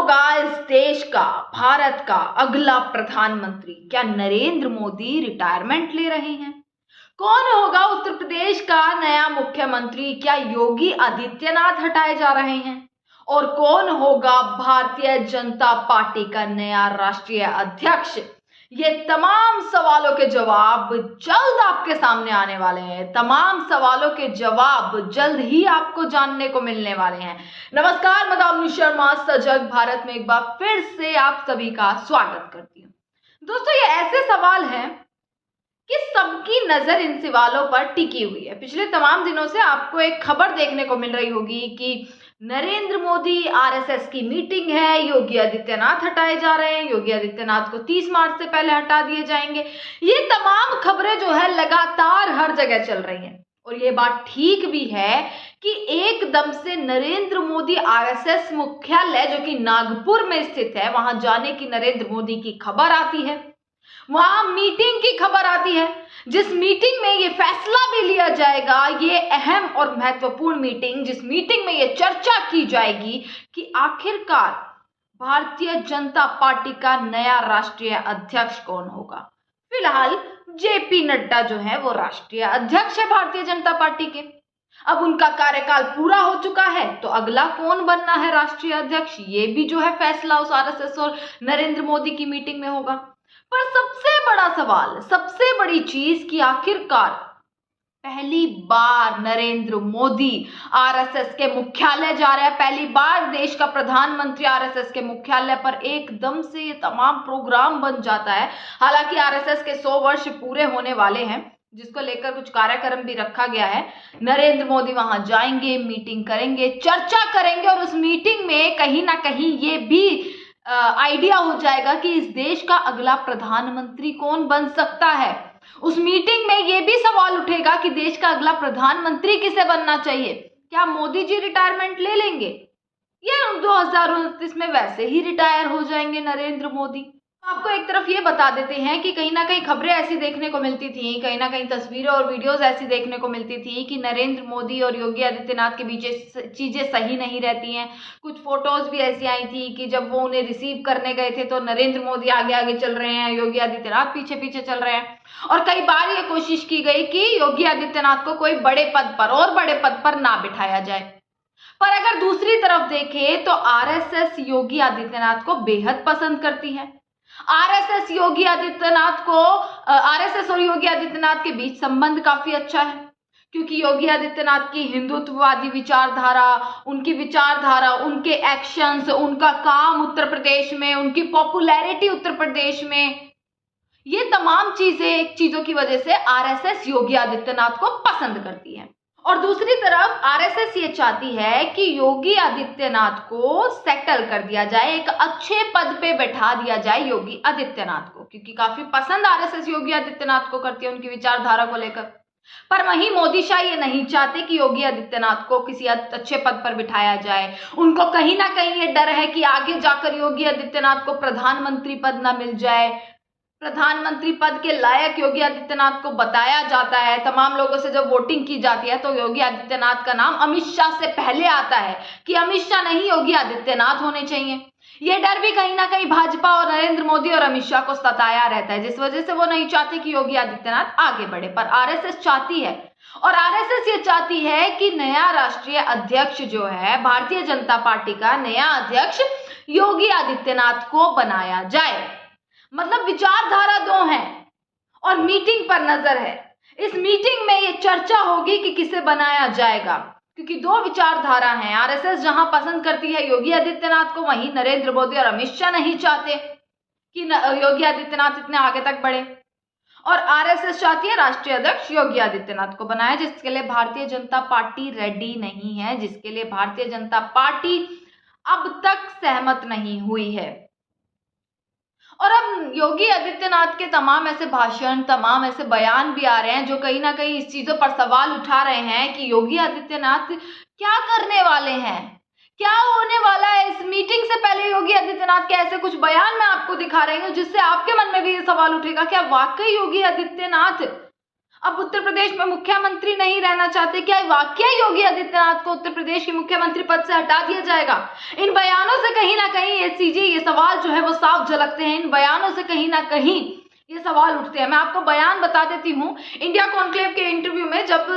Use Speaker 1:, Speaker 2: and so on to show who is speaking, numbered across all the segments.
Speaker 1: होगा इस देश का, भारत का अगला प्रधानमंत्री? क्या नरेंद्र मोदी रिटायरमेंट ले रहे हैं? कौन होगा उत्तर प्रदेश का नया मुख्यमंत्री? क्या योगी आदित्यनाथ हटाए जा रहे हैं? और कौन होगा भारतीय जनता पार्टी का नया राष्ट्रीय अध्यक्ष? ये तमाम सवालों के जवाब जल्द आपके सामने आने वाले हैं। तमाम सवालों के जवाब जल्द ही आपको जानने को मिलने वाले हैं। नमस्कार, मैं दामिनी शर्मा सजग भारत में एक बार फिर से आप सभी का स्वागत करती हूँ। दोस्तों, ये ऐसे सवाल हैं कि सबकी नजर इन सवालों पर टिकी हुई है। पिछले तमाम दिनों से आपको एक खबर देखने को मिल रही होगी कि नरेंद्र मोदी आरएसएस की मीटिंग है, योगी आदित्यनाथ हटाए जा रहे हैं, योगी आदित्यनाथ को 30 मार्च से पहले हटा दिए जाएंगे। ये तमाम खबरें जो है लगातार हर जगह चल रही हैं। और ये बात ठीक भी है कि एकदम से नरेंद्र मोदी आरएसएस मुख्यालय जो कि नागपुर में स्थित है, वहां जाने की नरेंद्र मोदी की खबर आती है, वहां मीटिंग की खबर आती है, जिस मीटिंग में ये फैसला भी लिया जाएगा। ये अहम और महत्वपूर्ण मीटिंग, जिस मीटिंग में ये चर्चा की जाएगी कि आखिरकार भारतीय जनता पार्टी का नया राष्ट्रीय अध्यक्ष कौन होगा। फिलहाल जेपी नड्डा जो है वो राष्ट्रीय अध्यक्ष है भारतीय जनता पार्टी के। अब उनका कार्यकाल पूरा हो चुका है, तो अगला कौन बनना है राष्ट्रीय अध्यक्ष, ये भी जो है फैसला उस आरएसएस और नरेंद्र मोदी की मीटिंग में होगा। पर सबसे बड़ा सवाल, सबसे बड़ी चीज कि आखिरकार पहली बार नरेंद्र मोदी आरएसएस के मुख्यालय जा रहे हैं। पहली बार देश का प्रधानमंत्री आरएसएस के मुख्यालय पर एकदम से ये तमाम प्रोग्राम बन जाता है। हालांकि आरएसएस के 100 वर्ष पूरे होने वाले हैं, जिसको लेकर कुछ कार्यक्रम भी रखा गया है। नरेंद्र मोदी वहां जाएंगे, मीटिंग करेंगे, चर्चा करेंगे और उस मीटिंग में कहीं ना कहीं ये भी आइडिया हो जाएगा कि इस देश का अगला प्रधानमंत्री कौन बन सकता है। उस मीटिंग में यह भी सवाल उठेगा कि देश का अगला प्रधानमंत्री किसे बनना चाहिए। क्या मोदी जी रिटायरमेंट ले लेंगे या 2029 में वैसे ही रिटायर हो जाएंगे नरेंद्र मोदी? आपको एक तरफ ये बता देते हैं कि कहीं ना कहीं खबरें ऐसी देखने को मिलती थी, कहीं ना कहीं तस्वीरें और वीडियोस ऐसी देखने को मिलती थी कि नरेंद्र मोदी और योगी आदित्यनाथ के बीच चीजें सही नहीं रहती हैं। कुछ फोटोज भी ऐसी आई थी कि जब वो उन्हें रिसीव करने गए थे तो नरेंद्र मोदी आगे आगे चल रहे हैं, योगी आदित्यनाथ पीछे पीछे चल रहे हैं। और कई बार ये कोशिश की गई कि योगी आदित्यनाथ को कोई बड़े पद पर ना बिठाया जाए। पर अगर दूसरी तरफ देखें तो आरएसएस योगी आदित्यनाथ को बेहद पसंद करती है। आरएसएस और योगी आदित्यनाथ के बीच संबंध काफी अच्छा है, क्योंकि योगी आदित्यनाथ की हिंदुत्ववादी विचारधारा, उनके एक्शंस, उनका काम उत्तर प्रदेश में, उनकी पॉपुलैरिटी उत्तर प्रदेश में, ये तमाम चीजों की वजह से आरएसएस योगी आदित्यनाथ को पसंद करती है। और दूसरी तरफ आरएसएस ये चाहती है कि योगी आदित्यनाथ को सेटल कर दिया जाए, एक अच्छे पद पे बैठा दिया जाए योगी आदित्यनाथ को, क्योंकि काफी पसंद आरएसएस योगी आदित्यनाथ को करती है उनकी विचारधारा को लेकर। पर वहीं मोदी शाह ये नहीं चाहते कि योगी आदित्यनाथ को किसी अच्छे पद पर बिठाया जाए। उनको कहीं ना कहीं ये डर है कि आगे जाकर योगी आदित्यनाथ को प्रधानमंत्री पद ना मिल जाए। प्रधानमंत्री पद के लायक योगी आदित्यनाथ को बताया जाता है। तमाम लोगों से जब वोटिंग की जाती है तो योगी आदित्यनाथ का नाम अमित शाह से पहले आता है कि अमित शाह नहीं, योगी आदित्यनाथ होने चाहिए। यह डर भी कहीं ना कहीं भाजपा और नरेंद्र मोदी और अमित शाह को सताया रहता है, जिस वजह से वो नहीं चाहते कि योगी आदित्यनाथ आगे बढ़े। पर आरएसएस चाहती है, और आरएसएस ये चाहती है कि नया राष्ट्रीय अध्यक्ष जो है, भारतीय जनता पार्टी का नया अध्यक्ष योगी आदित्यनाथ को बनाया जाए। मतलब विचारधारा दो हैं और मीटिंग पर नजर है। इस मीटिंग में ये चर्चा होगी कि किसे बनाया जाएगा, क्योंकि दो विचारधारा हैं। आरएसएस जहां पसंद करती है योगी आदित्यनाथ को, वहीं नरेंद्र मोदी और अमित शाह नहीं चाहते कि योगी आदित्यनाथ इतने आगे तक बढ़े। और आरएसएस चाहती है राष्ट्रीय अध्यक्ष योगी आदित्यनाथ को बनाया, जिसके लिए भारतीय जनता पार्टी रेडी नहीं है, जिसके लिए भारतीय जनता पार्टी अब तक सहमत नहीं हुई है। और अब योगी आदित्यनाथ के तमाम ऐसे भाषण, तमाम ऐसे बयान भी आ रहे हैं जो कहीं ना कहीं इस चीजों पर सवाल उठा रहे हैं कि योगी आदित्यनाथ क्या करने वाले हैं, क्या होने वाला है। इस मीटिंग से पहले योगी आदित्यनाथ के ऐसे कुछ बयान मैं आपको दिखा रही हूँ, जिससे आपके मन में भी ये सवाल उठेगा, क्या वाकई योगी आदित्यनाथ अब उत्तर प्रदेश में मुख्यमंत्री नहीं रहना चाहते, क्या वाकई योगी आदित्यनाथ को उत्तर प्रदेश के मुख्यमंत्री पद से हटा दिया जाएगा? इन बयानों से कहीं ना कहीं ये सवाल जो है वो साफ झलकते हैं। इन बयानों से कहीं ना कहीं ये सवाल उठते हैं। मैं आपको बयान बता देती हूँ। इंडिया कॉन्क्लेव के इंटरव्यू में जब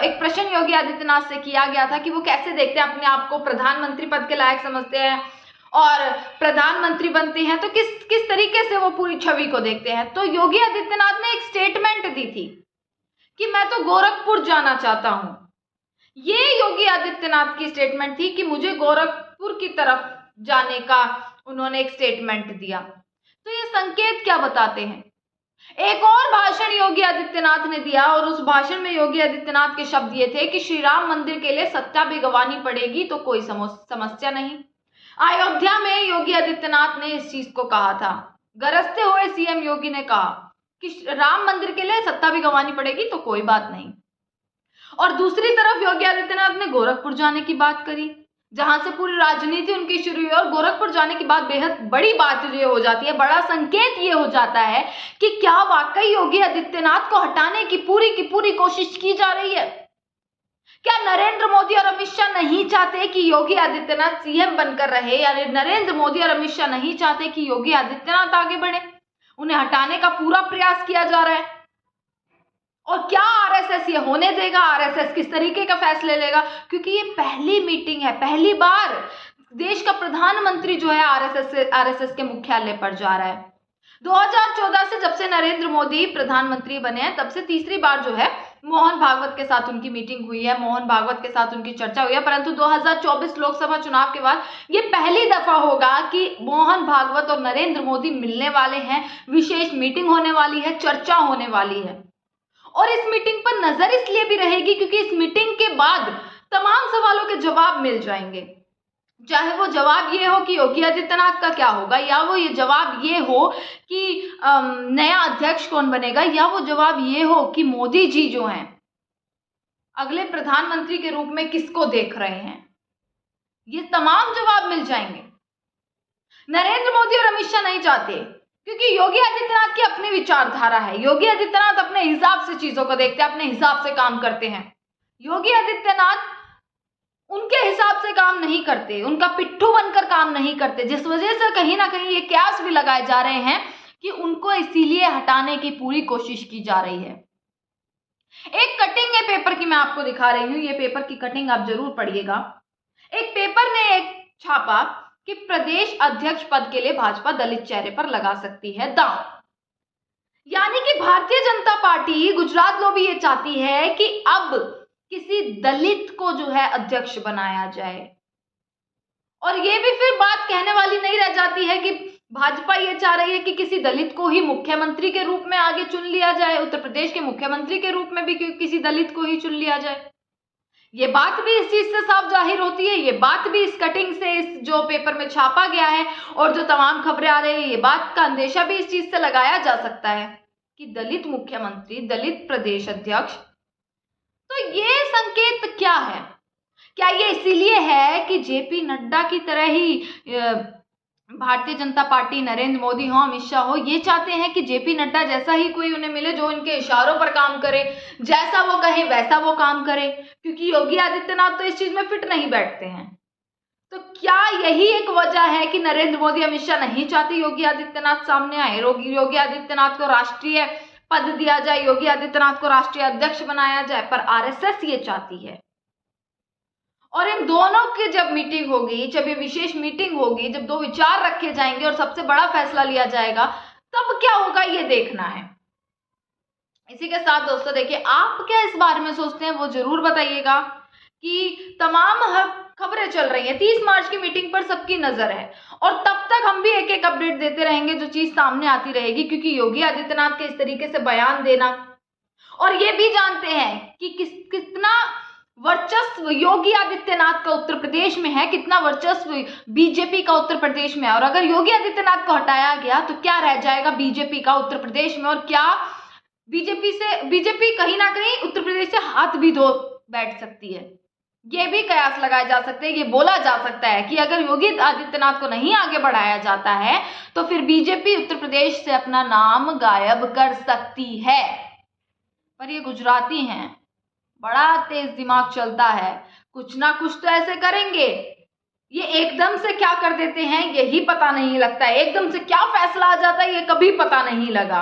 Speaker 1: एक प्रश्न योगी आदित्यनाथ से किया गया था कि वो कैसे देखते हैं अपने आप को, प्रधानमंत्री पद के लायक समझते हैं और प्रधानमंत्री बनते हैं तो किस तरीके से वो पूरी छवि को देखते हैं, तो योगी आदित्यनाथ ने एक स्टेटमेंट दी थी कि मैं तो गोरखपुर जाना चाहता हूं। ये योगी आदित्यनाथ की स्टेटमेंट थी कि मुझे गोरखपुर की तरफ जाने का उन्होंने एक स्टेटमेंट दिया। तो ये संकेत क्या बताते हैं? एक और भाषण योगी आदित्यनाथ ने दिया और उस भाषण में योगी आदित्यनाथ के शब्द ये थे कि श्री राम मंदिर के लिए सत्ता भी गंवानी पड़ेगी तो कोई समस्या नहीं। अयोध्या में योगी आदित्यनाथ ने इस चीज को कहा था। गरजते हुए सीएम योगी ने कहा कि राम मंदिर के लिए सत्ता भी गंवानी पड़ेगी तो कोई बात नहीं। और दूसरी तरफ योगी आदित्यनाथ ने गोरखपुर जाने की बात करी, जहां से पूरी राजनीति उनकी शुरू हुई। और गोरखपुर जाने की बात बेहद बड़ी बात ये हो जाती है, बड़ा संकेत ये हो जाता है कि क्या वाकई योगी आदित्यनाथ को हटाने की पूरी कोशिश की जा रही है? क्या नरेंद्र मोदी और अमित शाह नहीं चाहते कि योगी आदित्यनाथ सीएम बनकर रहे, या नरेंद्र मोदी और अमित शाह नहीं चाहते कि योगी आदित्यनाथ आगे बढ़े? उन्हें हटाने का पूरा प्रयास किया जा रहा है। और क्या आरएसएस ये होने देगा? आरएसएस किस तरीके का फैसले लेगा? क्योंकि ये पहली मीटिंग है, पहली बार देश का प्रधानमंत्री जो है आरएसएस के मुख्यालय पर जा रहा है। 2014 से जब से नरेंद्र मोदी प्रधानमंत्री बने हैं तब से तीसरी बार जो है मोहन भागवत के साथ उनकी मीटिंग हुई है, मोहन भागवत के साथ उनकी चर्चा हुई है। परंतु 2024 लोकसभा चुनाव के बाद ये पहली दफा होगा कि मोहन भागवत और नरेंद्र मोदी मिलने वाले हैं, विशेष मीटिंग होने वाली है, चर्चा होने वाली है। और इस मीटिंग पर नजर इसलिए भी रहेगी क्योंकि इस मीटिंग के बाद तमाम सवालों के जवाब मिल जाएंगे। चाहे वो जवाब ये हो कि योगी आदित्यनाथ का क्या होगा, या वो ये जवाब ये हो कि नया अध्यक्ष कौन बनेगा, या वो जवाब ये हो कि मोदी जी जो हैं अगले प्रधानमंत्री के रूप में किसको देख रहे हैं। ये तमाम जवाब मिल जाएंगे। नरेंद्र मोदी और अमित शाह नहीं चाहते क्योंकि योगी आदित्यनाथ की अपनी विचारधारा है। योगी आदित्यनाथ अपने हिसाब से चीजों को देखते हैं, अपने हिसाब से काम करते हैं। योगी आदित्यनाथ उनके हिसाब से काम नहीं करते, उनका पिट्ठू बनकर काम नहीं करते, जिस वजह से कहीं ना कहीं ये कयास भी लगाए जा रहे हैं कि उनको इसीलिए हटाने की पूरी कोशिश की जा रही है। एक कटिंग है पेपर की, मैं आपको दिखा रही हूं। ये पेपर की कटिंग आप जरूर पढ़िएगा। एक पेपर ने एक छापा कि प्रदेश अध्यक्ष पद के लिए भाजपा दलित चेहरे पर लगा सकती है दांव। यानी कि भारतीय जनता पार्टी गुजरात लो भी ये चाहती है कि अब किसी दलित को जो है अध्यक्ष बनाया जाए। और ये भी फिर बात कहने वाली नहीं रह जाती है कि भाजपा ये चाह रही है कि किसी दलित को ही मुख्यमंत्री के रूप में आगे चुन लिया जाए, उत्तर प्रदेश के मुख्यमंत्री के रूप में भी किसी दलित को ही चुन लिया जाए। ये बात भी इस चीज से साफ जाहिर होती है, ये बात भी इस कटिंग से, इस जो पेपर में छापा गया है और जो तमाम खबरें आ रही है, ये बात का अंदेशा भी इस चीज से लगाया जा सकता है कि दलित मुख्यमंत्री, दलित प्रदेश अध्यक्ष। तो ये संकेत क्या है? क्या ये इसीलिए है कि जेपी नड्डा की तरह ही भारतीय जनता पार्टी, नरेंद्र मोदी हो, अमित शाह हो, ये चाहते हैं कि जेपी नड्डा जैसा ही कोई उन्हें मिले जो इनके इशारों पर काम करे, जैसा वो कहे वैसा वो काम करे, क्योंकि योगी आदित्यनाथ तो इस चीज में फिट नहीं बैठते हैं। तो क्या यही एक वजह है कि नरेंद्र मोदी, अमित शाह नहीं चाहते योगी आदित्यनाथ सामने आए, योगी आदित्यनाथ को राष्ट्रीय पद दिया जाए, योगी आदित्यनाथ को राष्ट्रीय अध्यक्ष बनाया जाए? पर आरएसएस ये चाहती है। और इन दोनों की जब मीटिंग होगी, जब ये विशेष मीटिंग होगी, जब दो विचार रखे जाएंगे और सबसे बड़ा फैसला लिया जाएगा, तब क्या होगा ये देखना है। इसी के साथ दोस्तों देखिए, आप क्या इस बारे में सोचते हैं वो जरूर बताइएगा कि तमाम खबरें चल रही हैं। 30 मार्च की मीटिंग पर सबकी नजर है और तब तक हम भी एक एक अपडेट देते रहेंगे जो चीज सामने आती रहेगी, क्योंकि योगी आदित्यनाथ के इस तरीके से बयान देना, और ये भी जानते हैं कि कितना वर्चस्व योगी आदित्यनाथ का उत्तर प्रदेश में है, कितना वर्चस्व बीजेपी का उत्तर प्रदेश में है। और अगर योगी आदित्यनाथ को हटाया गया तो क्या रह जाएगा बीजेपी का उत्तर प्रदेश में, और क्या बीजेपी कहीं ना कहीं उत्तर प्रदेश से हाथ भी धो बैठ सकती है। ये भी कयास लगाए जा सकते हैं, ये बोला जा सकता है कि अगर योगी आदित्यनाथ को नहीं आगे बढ़ाया जाता है तो फिर बीजेपी उत्तर प्रदेश से अपना नाम गायब कर सकती है। पर ये गुजराती हैं, बड़ा तेज दिमाग चलता है, कुछ ना कुछ तो ऐसे करेंगे। ये एकदम से क्या कर देते हैं यही पता नहीं लगता है, एकदम से क्या फैसला आ जाता है ये कभी पता नहीं लगा।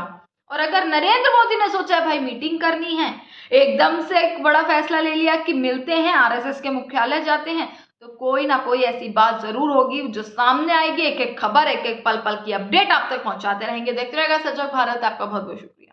Speaker 1: और अगर नरेंद्र मोदी ने सोचा भाई मीटिंग करनी है, एकदम से एक बड़ा फैसला ले लिया कि मिलते हैं, आरएसएस के मुख्यालय जाते हैं, तो कोई ना कोई ऐसी बात जरूर होगी जो सामने आएगी। एक एक खबर, एक एक पल पल की अपडेट आप तक पहुंचाते रहेंगे। देखते रहेगा सजग भारत। आपका बहुत बहुत शुक्रिया।